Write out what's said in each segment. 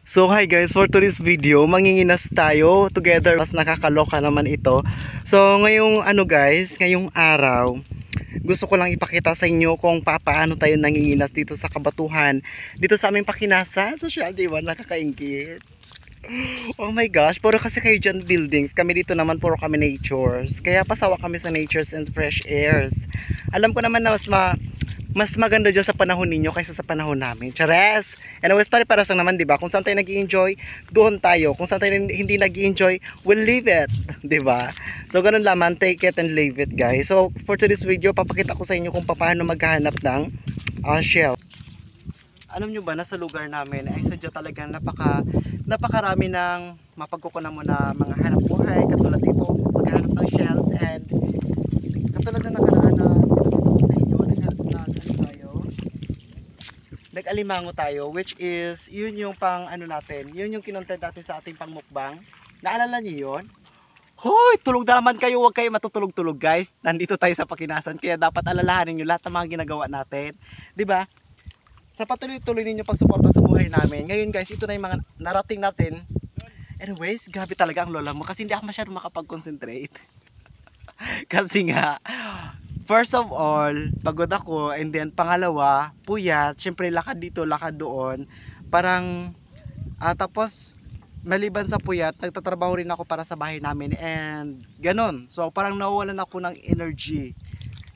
So hi guys, for today's video, manginginas tayo together. Mas nakakaloka naman ito. So ngayong ngayong araw, gusto ko lang ipakita sa inyo kung paano tayo nanginginas dito sa Kabatuhan. Dito sa aming pakinasan, social diba, nakakaingit. Oh my gosh, puro kasi kayo dyan buildings. Kami dito naman puro kami natures. Kaya pasawa kami sa natures and fresh airs. Alam ko naman na mas maganda dyan sa panahon ninyo kaysa sa panahon namin. Chares! Anyways, pare-paras lang naman, diba? Kung saan tayo nag-i-enjoy, doon tayo. Kung saan tayo hindi nag-i-enjoy, we'll leave it. Diba? So, ganun lamang. Take it and leave it, guys. So, for today's video, papakita ko sa inyo kung paano maghahanap ng shell. Alam nyo ba, nasa lugar namin, ay sadya talaga napakarami ng mapagkukunan mo na mga hanap buhay. Katulad dito, maghahanap ng shells. And katulad na nakaraan na pinakita ko sa inyo, nag-alimango tayo, which is yun yung pang natin, yun yung kinontent natin sa ating pangmukbang. Naalala niyo yun? Hoy, tulog na naman kayo, huwag kayo matutulog-tulog guys. Nandito tayo sa Pakinasan, kaya dapat alalahanin niyo lahat ng mga ginagawa natin, 'di ba? Sa patuloy-tuloy ninyo pagsuporta sa buhay namin. Ngayon guys, ito na yung mga narating natin. Anyways, grabe talaga ang lola mo kasi hindi ako masyadong makapag-concentrate. Kasi nga first of all, pagod ako, and then pangalawa, puyat, syempre lakad dito, lakad doon. Parang tapos maliban sa puyat, nagtatrabaho rin ako para sa bahay namin and ganun. So parang nawawalan ako ng energy.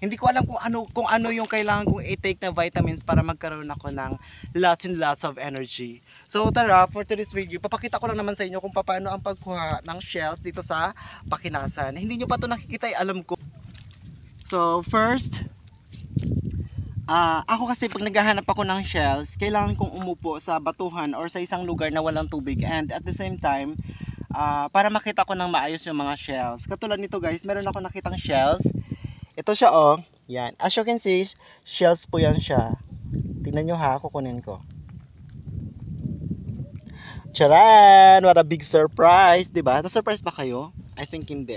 Hindi ko alam kung ano yung kailangan kong i-take na vitamins para magkaroon ako ng lots and lots of energy. So tara, for today's video, papakita ko lang naman sa inyo kung paano ang pagkuha ng shells dito sa Pakinasan. Hindi nyo pa ito nakikita, alam ko. So first, ako kasi pag naghahanap ako ng shells, kailangan kong umupo sa batuhan or sa isang lugar na walang tubig, and at the same time, para makita ko ng maayos yung mga shells. Katulad nito guys, meron ako nakitang shells. Ito siya oh, yan. As you can see, shells po yan siya. Tingnan nyo ha, kukunin ko. Charan! What a big surprise, diba? Na-surprise ba kayo? I think hindi.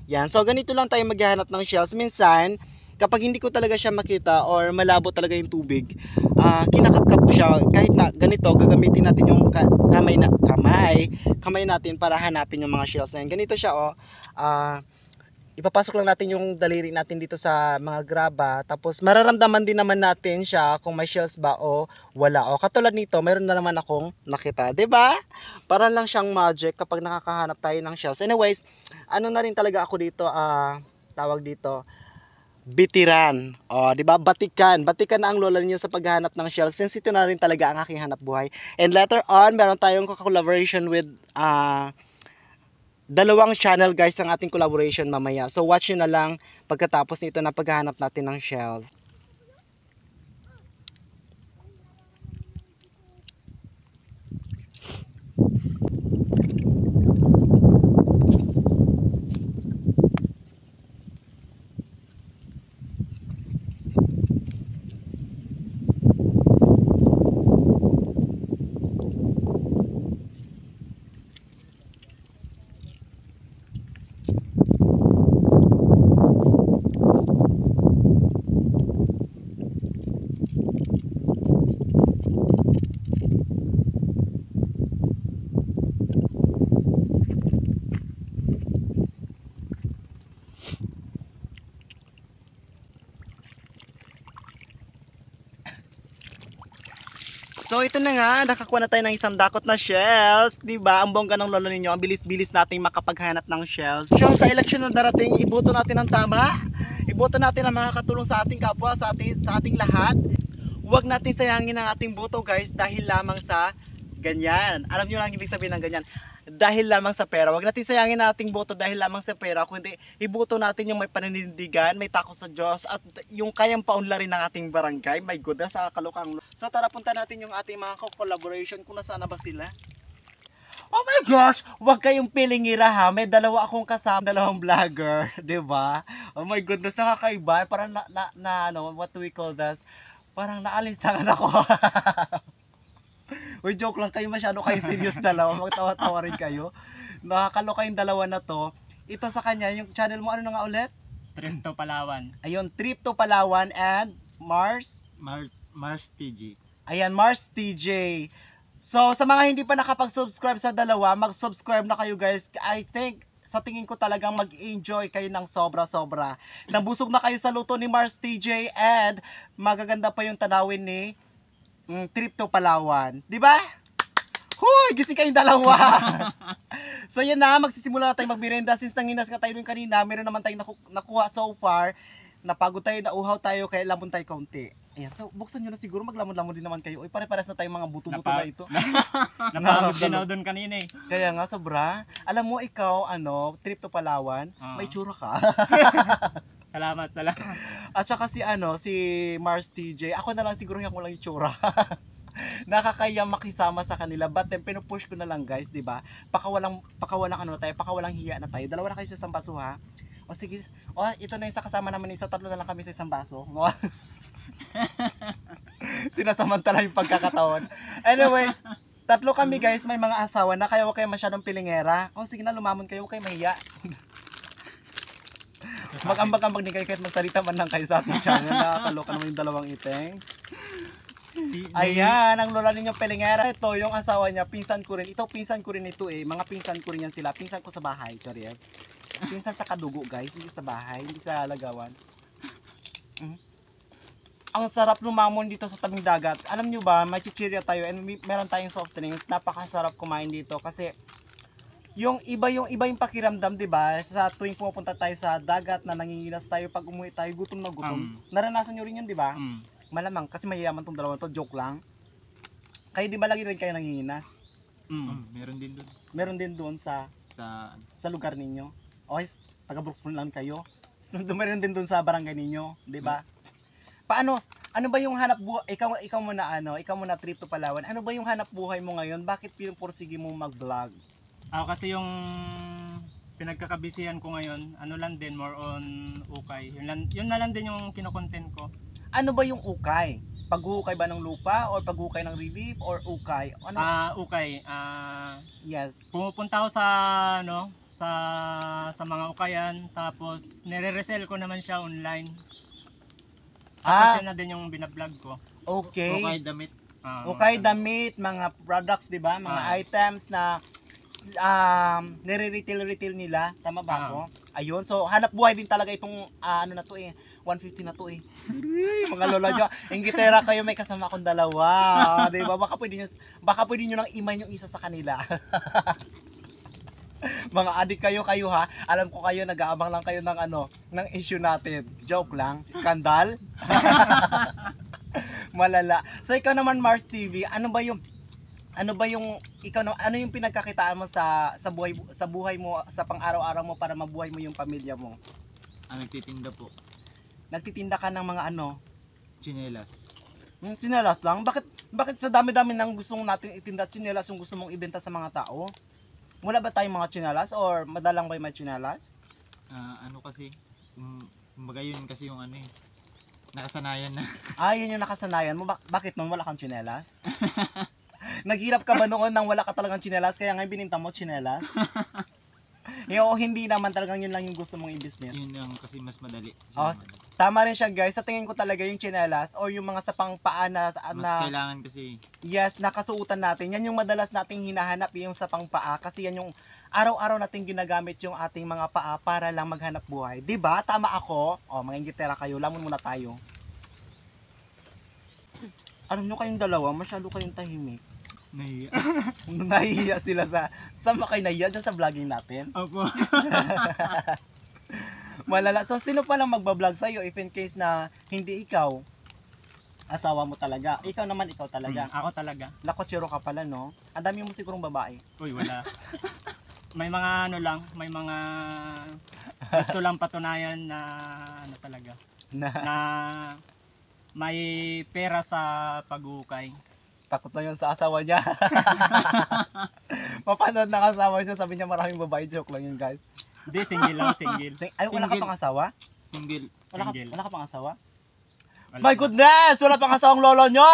Yan, so ganito lang tayo maghahanap ng shells. Minsan, kapag hindi ko talaga siya makita or malabo talaga yung tubig, kinakapkap ko siya. Kahit na ganito, gagamitin natin yung kamay natin para hanapin yung mga shells na yan. Ganito siya oh. Ipapasok lang natin yung daliri natin dito sa mga graba. Tapos mararamdaman din naman natin siya kung may shells ba o wala. O katulad nito, mayroon na naman akong nakita. 'Di ba? Para lang siyang magic kapag nakakahanap tayo ng shells. Anyways, ano na rin talaga ako dito, tawag dito, bitiran. O, 'di ba? Batikan na ang lola niyo sa paghahanap ng shells. Since ito na rin talaga ang aking hanap buhay. And later on, meron tayong collaboration with dalawang channel guys ang ating collaboration mamaya. So watch nyo na lang pagkatapos nito na paghahanap natin ng shells. So ito na nga, nakakuha na tayo ng isang dakot na shells, 'di ba? Ang bongga ng lolo ninyo, ang bilis-bilis nating makapaghanap ng shells. So sa eleksyon na darating, iboto natin ang tama. Iboto natin ang makakatulong sa ating kapwa, sa ating lahat. Huwag natin sayangin ang ating boto, guys, dahil lamang sa ganyan. Alam niyo lang ibig sabihin ng ganyan. Dahil lamang sa pera. Huwag natin sayangin ang ating boto dahil lamang sa pera, kundi iboto natin yung may paninindigan, may takot sa Diyos, at yung kayang paunlarin ng ating barangay. My goodness, kalukang. So tara, punta natin yung ating mga collaboration kung nasaan na ba sila. Oh my gosh, huwag kayong pilingira ha. May dalawa akong kasama, dalawang vlogger, 'di ba? Oh my goodness, nakakaiba. Parang what do we call this? Parang naalisangan ako. Uy, joke lang kayo, masyado kayo serious dalawa. Magtawa-tawa rin kayo. Nakakaloka yung dalawa na to. Ito sa kanya, yung channel mo, ano na nga ulit? Trip to Palawan. Ayun, Trip to Palawan and Mars Mars TG. Ayan, Mars TJ. So, sa mga hindi pa nakapag-subscribe sa dalawa, mag-subscribe na kayo guys. I think, sa tingin ko talagang mag-enjoy kayo ng sobra-sobra. Nabusog na kayo sa luto ni Mars TJ and magaganda pa yung tanawin ni trip to Palawan. Di ba? Huy! Gising kayong dalawa! So, yan na. Magsisimula na tayo magmirenda. Since nanginas nga tayo dun kanina, meron naman tayong nakuha so far. Napagod tayo, nauhaw tayo, kaya lamon tayo kaunti. Ayan, so buksan nyo na siguro, maglamon-lamon din naman kayo. Uy, pare-pares na tayong mga buto-buto na ito. Napagod din ako doon kanina eh. Kaya nga, sobra. Alam mo, ikaw, trip to Palawan, may tsura ka. Salamat. At saka si Mars TJ, ako na lang siguro yung lang yung tsura. Nakakaya makisama sa kanila, but then pinupush ko na lang guys, di ba? Pakawalang hiya na tayo. Dalawa na kayo sa isang baso ha. O sige, ito na yung sa kasama naman, tatlo na lang kami sa isang baso. Sinasamantala yung pagkakataon. Anyways, tatlo kami guys, may mga asawa na, kaya huwag kayo masyadong pilingera. Sige na, lumamon kayo, huwag kayo mahiya. Mag-ambag-ambag din kayo kahit magsalita man lang kayo sa ating channel. Nakakaloka naman yung dalawang iteng. Ayan, ang lola ninyong pilingera. Ito, yung asawa niya, pinsan ko rin. Ito, pinsan ko rin ito eh. Mga pinsan ko rin yan sila. Pinsan ko sa bahay, Chorias. Pinsan sa kadugo guys, hindi sa bahay, hindi sa lagawan. Ang sarap lumamon dito sa tabing dagat. Alam nyo ba, may chichirya tayo and meron tayong soft drinks. Napakasarap kumain dito kasi yung iba yung pakiramdam, 'di ba? Sa tuwing pumupunta tayo sa dagat na nanginginas tayo, pag umuwi tayo gutom na gutom. Naranasan nyo rin 'yun, 'di ba? Malamang kasi mayayaman tong dalawa to, joke lang. Kayo 'di ba lagi rin kayo nanginginas? Meron din doon. Meron din doon sa lugar ninyo. Taga Brookspoon lang kayo. Meron din doon sa barangay ninyo, 'di ba? Paano? Ano ba yung hanap buhay? Ikaw muna trip to Palawan. Ano ba yung hanap buhay mo ngayon? Bakit pinupursige mo mag-vlog? Ako kasi yung pinagkakabisihan ko ngayon, lang din, more on ukay. Yun na lang din yung kinokontent ko. Ano ba yung ukay? Paghuhukay ba ng lupa or paghuhukay ng relief or ukay? Ano? Ukay. Yes. Pumupunta ako sa sa mga ukayan, tapos nire-resell ko naman siya online. Tapos yun na din yung binablog ko. Okay. Ukay damit. Ukay damit, mga products, 'di ba? Mga items na nire-retail nila. Tama ba ako? Ayun. So hanap buhay din talaga itong 150 na to eh. Mga lola nyo, inggitera kayo, may kasama akong dalawa. 'Di ba? Baka pwede nyo nang iman yung isa sa kanila. Mga adik kayo ha. Alam ko kayo nag-aabang lang kayo ng issue natin. Joke lang. Skandal. Malala. So ikaw naman Mars TV, ano yung pinagkakitaan mo sa buhay mo, sa pang-araw-araw mo para mabuhay mo yung pamilya mo? Nagtitinda po. Nagtitinda ka ng mga Tsinelas. Tsinelas lang? Bakit sa dami-dami ng gustong natin itinda tsinelas yung gusto mong ibenta sa mga tao? Wala ba tayong mga tsinelas or madalang ba yung may tsinelas? Kasi, kumbaga yun kasi yung nakasanayan na. Yun yung nakasanayan mo. Bakit nung wala kang tsinelas? Naghirap ka ba noon nang wala ka talagang tsinelas kaya ngayon bininta mo tsinelas? Hindi naman talagang yun lang yung gusto mong i-business. Yun lang kasi mas madali. Tama rin siya guys. Sa tingin ko talaga yung tsinelas or yung mga sapang paa na kailangan kasi. Yes, nakasuutan natin. Yan yung madalas nating hinahanap, yung sapang paa kasi yan yung araw-araw nating ginagamit yung ating mga paa para lang maghanap buhay. 'Di ba? Tama ako. Mga inggitera kayo, lamon muna tayo. Alam nyo kayong dalawa, masyado kayong tahimik. Nahiya. Nahiya sila saan ba kayo nahiya? Dyan sa vlogging natin? Opo. Malala. So, sino palang magbablog sa'yo if in case na hindi ikaw? Asawa mo talaga. Ikaw naman, ikaw talaga. Ako talaga. Lakotsero ka pala, no? Ang dami mo sigurong babae. Uy, wala. May mga may mga gusto lang patunayan na talaga. Na may pera sa pag-ukay. Takot na yun sa asawa niya. Mapanood ng asawa niya, sabi niya maraming babae. Joke lang yun, guys. Hindi, single lang, single. Wala ka pang asawa? Single. Wala ka pang asawa? Wala. My goodness! Wala pang asawang lolo nyo!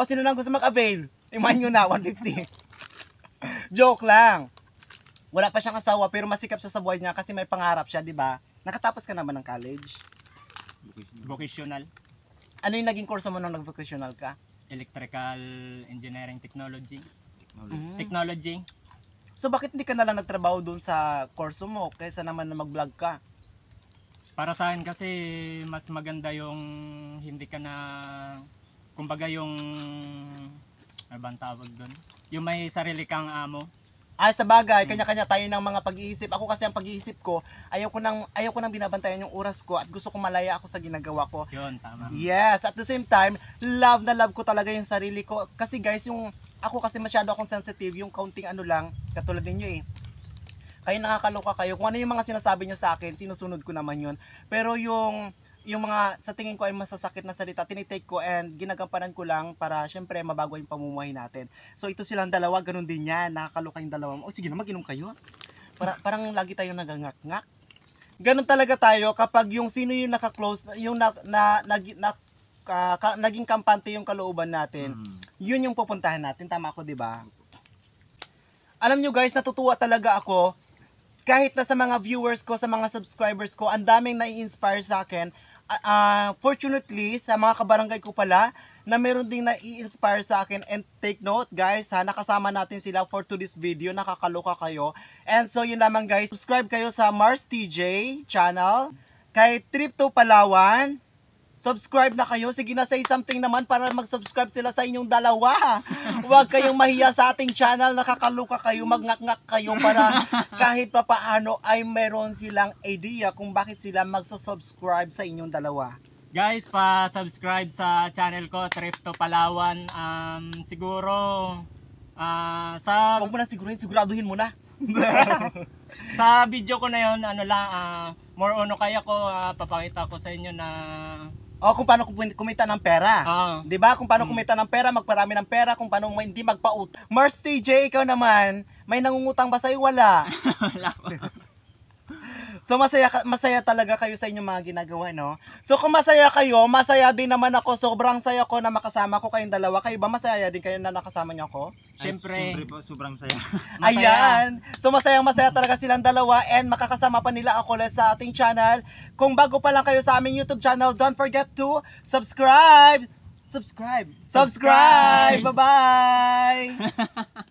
Sino nang gusto mag-avail? Iman nyo na, 150. Joke lang. Wala pa siyang asawa pero masikap siya sa buhay niya kasi may pangarap siya, di ba? Nakatapos ka naman ng college? Vocational. Ano yung naging kurso mo nung nag-vocational ka? electrical engineering technology. Mhm. Technology. So bakit hindi ka na lang nagtrabaho doon sa kurso mo kaysa naman na mag-vlog ka? Para sa akin kasi mas maganda yung hindi ka na, kumbaga yung, ano bang tawag doon? Yung may sarili kang amo. Ay, sa bagay, kanya-kanya tayo ng mga pag-iisip. Ako kasi ang pag-iisip ko, ayaw ko nang binabantayan yung oras ko at gusto ko malaya ako sa ginagawa ko. Yun, tama. Yes, at the same time, love na love ko talaga yung sarili ko. Kasi guys, yung ako kasi masyado akong sensitive, yung counting ano lang, katulad ninyo eh. Kayo nakakaloka kayo. Kung ano yung mga sinasabi nyo sa akin, sinusunod ko naman yun. Pero yung mga sa tingin ko ay masasakit na salita, tinitake ko and ginagampanan ko lang para syempre mabago yung pamumuhay natin. So ito silang dalawa, ganun din yan, nakakaloka yung dalawa. O sige na, mag-inom kayo. Parang lagi tayong nagangak-ngak. Ganun talaga tayo kapag yung sino yung naka-close, yung naging kampante yung kalooban natin, yun yung pupuntahan natin. Tama ako, di ba? Alam nyo guys, natutuwa talaga ako kahit na sa mga viewers ko, sa mga subscribers ko, ang daming nai-inspire sa akin. Fortunately, sa mga kabarangay ko pala, na meron ding nai-inspire sa akin. And take note guys, ha, nakasama natin sila for today's video, nakakaloka kayo. And so yun lamang guys, subscribe kayo sa Mars TJ channel, kay Trip to Palawan, subscribe na kayo. Sige na, say something naman para mag-subscribe sila sa inyong dalawa. Huwag kayong mahiya sa ating channel, nakakaluka kayo, magngak-ngak kayo para kahit papaano ay meron silang idea kung bakit sila magsusubscribe sa inyong dalawa. Guys, pa-subscribe sa channel ko, Trip to Palawan. Siguro, sa Huwag mo na siguraduhin mo na. sa video ko na yon, ano lang, more ono kaya ko, papakita ko sa inyo na O kung paano kumita ng pera. 'Di ba? Kung paano kumita ng pera, magparami ng pera, kung paano hindi magpaut. Mars TJ, ikaw naman, may nangungutang ba sa'yo? Wala. So masaya talaga kayo sa inyong mga ginagawa, no? So kung masaya kayo, masaya din naman ako. Sobrang saya ko na makasama ko kayong dalawa. Kayo ba masaya din kayo na nakasama niyo ako? Siyempre, po, sobrang saya. Ayan. So masaya talaga silang dalawa and makakasama pa nila ako ulit sa ating channel. Kung bago pa lang kayo sa aming YouTube channel, don't forget to subscribe. Bye-bye.